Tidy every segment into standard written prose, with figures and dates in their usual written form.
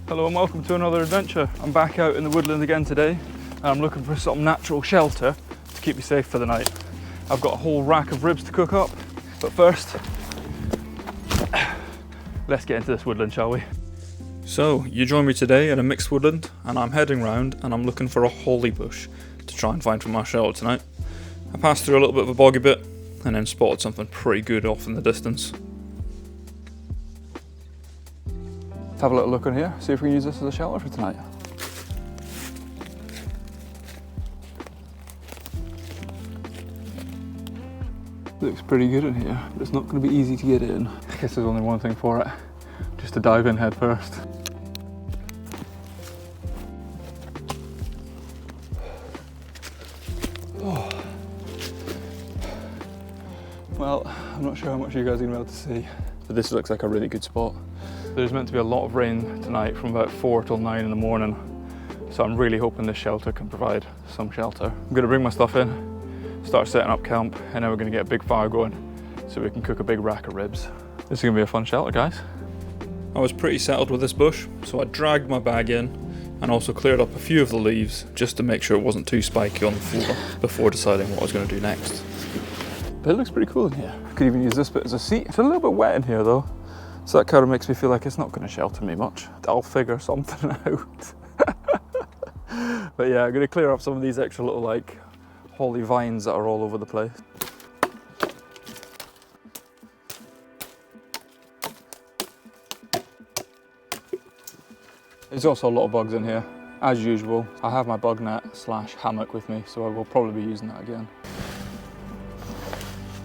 Hello and welcome to another adventure. I'm back out in the woodland again today and I'm looking for some natural shelter to keep me safe for the night. I've got a whole rack of ribs to cook up, but first, let's get into this woodland, shall we? So, you join me today in a mixed woodland and I'm heading round and I'm looking for a holly bush to try and find for my shelter tonight. I passed through a little bit of a boggy bit and then spotted something pretty good off in the distance. Let's have a little look in here, see if we can use this as a shelter for tonight. Looks pretty good in here, but it's not going to be easy to get in. I guess there's only one thing for it, just to dive in head first. Oh. Well, I'm not sure how much you guys are going to be able to see, but this looks like a really good spot. There's meant to be a lot of rain tonight from about 4 till 9 in the morning, so I'm really hoping this shelter can provide some shelter. I'm going to bring my stuff in, start setting up camp, and then we're going to get a big fire going so we can cook a big rack of ribs. This is going to be a fun shelter, guys. I was pretty settled with this bush, so I dragged my bag in and also cleared up a few of the leaves just to make sure it wasn't too spiky on the floor before deciding what I was going to do next. But it looks pretty cool in here. I could even use this bit as a seat. It's a little bit wet in here though, so that kind of makes me feel like it's not going to shelter me much. I'll figure something out. But yeah, I'm going to clear up some of these extra little like holly vines that are all over the place. There's also a lot of bugs in here. As usual, I have my bug net / hammock with me, so I will probably be using that again.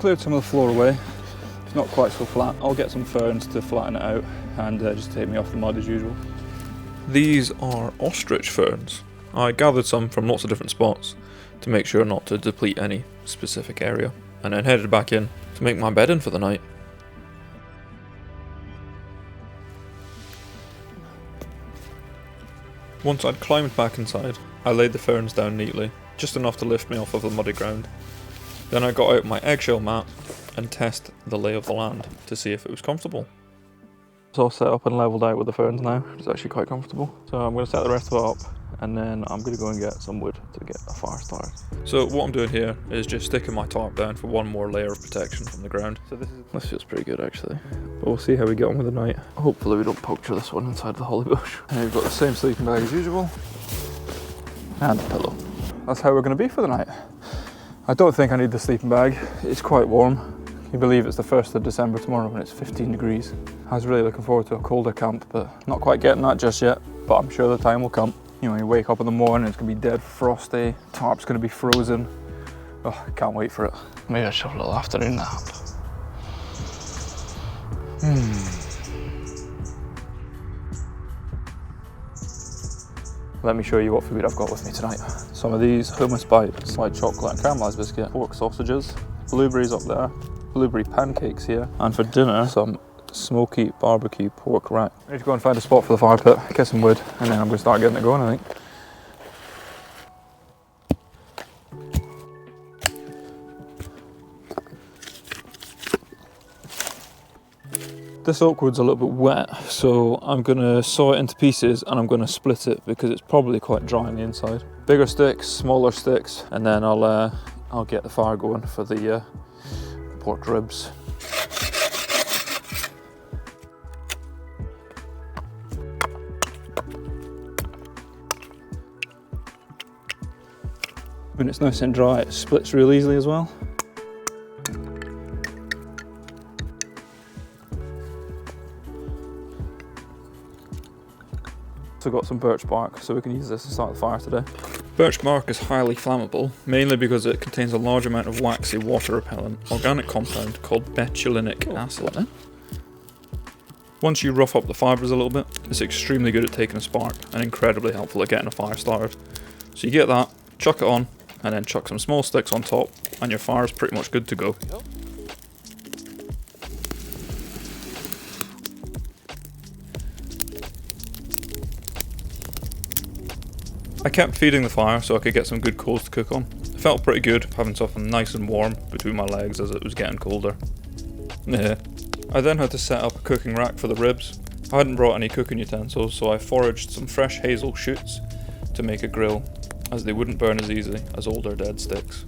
Cleared some of the floor away. It's not quite so flat. I'll get some ferns to flatten it out and just take me off the mud as usual. These are ostrich ferns. I gathered some from lots of different spots to make sure not to deplete any specific area, and then headed back in to make my bed in for the night. Once I'd climbed back inside, I laid the ferns down neatly, just enough to lift me off of the muddy ground. Then I got out my eggshell mat and test the lay of the land to see if it was comfortable. It's all set up and levelled out with the ferns now. It's actually quite comfortable. So I'm going to set the rest of it up and then I'm going to go and get some wood to get a fire started. So what I'm doing here is just sticking my tarp down for one more layer of protection from the ground. So this feels pretty good actually. But we'll see how we get on with the night. Hopefully we don't puncture this one inside the holly bush. And we've got the same sleeping bag as usual. And a pillow. That's how we're going to be for the night. I don't think I need the sleeping bag. It's quite warm. Can you believe it's the 1st of December tomorrow when it's 15 degrees? I was really looking forward to a colder camp, but not quite getting that just yet. But I'm sure the time will come. You know, you wake up in the morning, it's gonna be dead frosty, tarp's gonna be frozen. Oh, I can't wait for it. Maybe I should have a little afternoon nap. Let me show you what food I've got with me tonight. Some of these hummus bites, white chocolate and caramelised biscuit, pork sausages, blueberries up there, blueberry pancakes here, and for dinner, some smoky barbecue pork rack. I need to go and find a spot for the fire pit, get some wood, and then I'm going to start getting it going, I think. This oak wood's a little bit wet, so I'm going to saw it into pieces and I'm going to split it because it's probably quite dry on the inside. Bigger sticks, smaller sticks, and then I'll get the fire going for the pork ribs. When it's nice and dry, it splits real easily as well. Also got some birch bark, so we can use this to start the fire today. Birch bark is highly flammable, mainly because it contains a large amount of waxy water repellent organic compound called betulinic acid. Once you rough up the fibres a little bit, it's extremely good at taking a spark and incredibly helpful at getting a fire started. So you get that, chuck it on, and then chuck some small sticks on top, and your fire is pretty much good to go. I kept feeding the fire so I could get some good coals to cook on. It felt pretty good having something nice and warm between my legs as it was getting colder. I then had to set up a cooking rack for the ribs, I hadn't brought any cooking utensils, so I foraged some fresh hazel shoots to make a grill, as they wouldn't burn as easily as older dead sticks.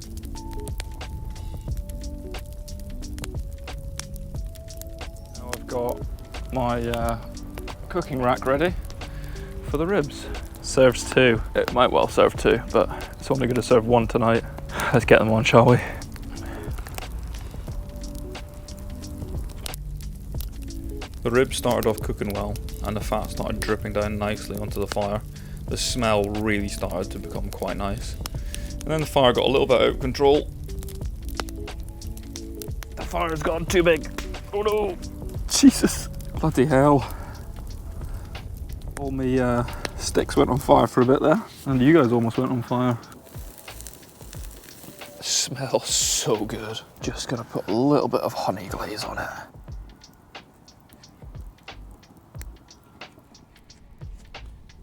Now I've got my cooking rack ready for the ribs. Serves two. It might well serve two, but it's only going to serve one tonight. Let's get them on, shall we? The ribs started off cooking well, and the fat started dripping down nicely onto the fire. The smell really started to become quite nice. And then the fire got a little bit out of control. The fire's gone too big. Oh no! Jesus! Bloody hell. All my sticks went on fire for a bit there, and you guys almost went on fire. It smells so good. Just gonna put a little bit of honey glaze on it.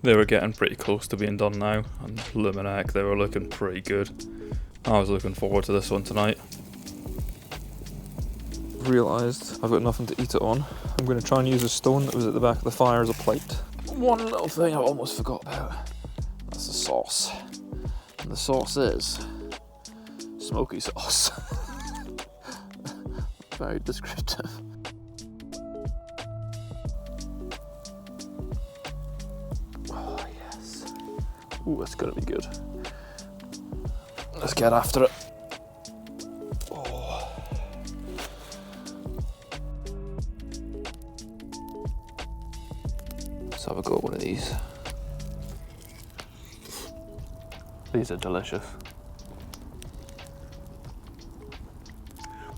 They were getting pretty close to being done now, and Luminac, they were looking pretty good. I was looking forward to this one tonight. Realised I've got nothing to eat it on. I'm going to try and use a stone that was at the back of the fire as a plate. One little thing I almost forgot about. That's the sauce. And the sauce is smoky sauce. Very descriptive. Oh yes. Ooh, it's gonna be good. Let's get after it. Oh. Let's have a go at one of these. These are delicious.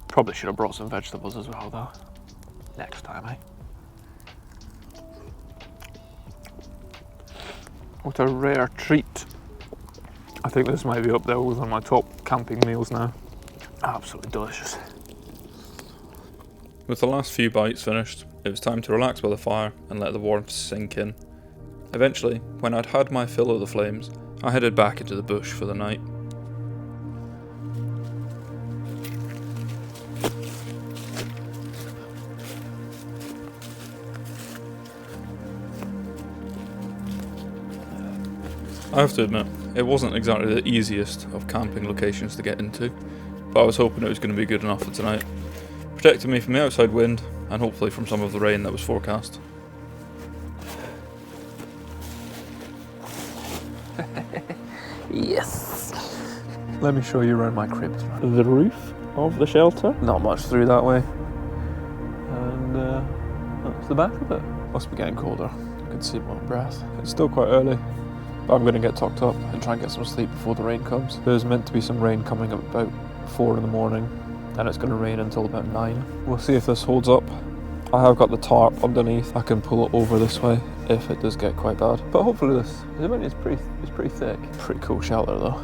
Probably should have brought some vegetables as well though. Next time, eh? What a rare treat. I think this might be up there with one of my top camping meals now. Absolutely delicious. With the last few bites finished, it was time to relax by the fire and let the warmth sink in. Eventually, when I'd had my fill of the flames, I headed back into the bush for the night. I have to admit, it wasn't exactly the easiest of camping locations to get into, but I was hoping it was going to be good enough for tonight, protecting me from the outside wind and hopefully from some of the rain that was forecast. Yes! Let me show you around my crib. The roof of the shelter, not much through that way, and that's the back of it. Must be getting colder, I can see my breath. It's still quite early. But I'm going to get tucked up and try and get some sleep before the rain comes. There's meant to be some rain coming at about 4 in the morning, and it's going to rain until about 9. We'll see if this holds up. I have got the tarp underneath. I can pull it over this way if it does get quite bad. But hopefully this, I mean, it's pretty thick. Pretty cool shelter though.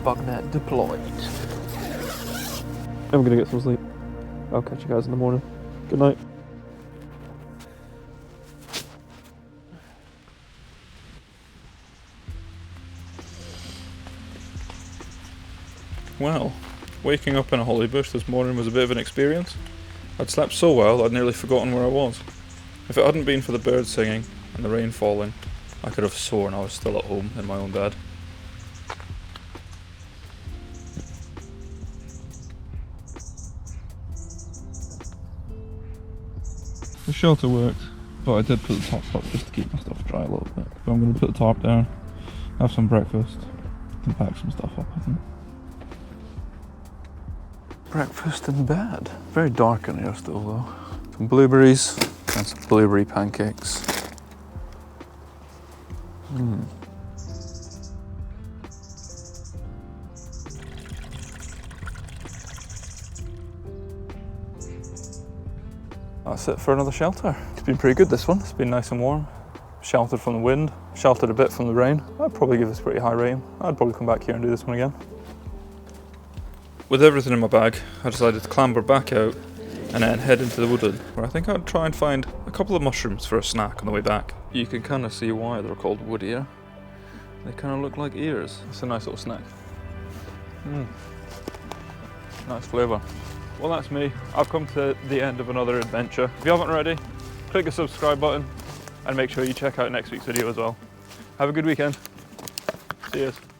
Bug net deployed. I'm going to get some sleep. I'll catch you guys in the morning. Good night. Well, waking up in a holly bush this morning was a bit of an experience. I'd slept so well I'd nearly forgotten where I was. If it hadn't been for the birds singing and the rain falling, I could have sworn I was still at home in my own bed. The shelter worked, but I did put the top up just to keep my stuff dry a little bit. But I'm going to put the tarp down, have some breakfast, and pack some stuff up, I think. Breakfast in bed. Very dark in here still though. Some blueberries and some blueberry pancakes. That's it for another shelter. It's been pretty good this one. It's been nice and warm. Sheltered from the wind, sheltered a bit from the rain. I'd probably give this a pretty high rating. I'd probably come back here and do this one again. With everything in my bag, I decided to clamber back out and then head into the woodland, where I think I'd try and find a couple of mushrooms for a snack on the way back. You can kind of see why they're called wood ear. They kind of look like ears. It's a nice little snack. Nice flavour. well, that's me. I've come to the end of another adventure. If you haven't already, click the subscribe button and make sure you check out next week's video as well. Have a good weekend. See yous.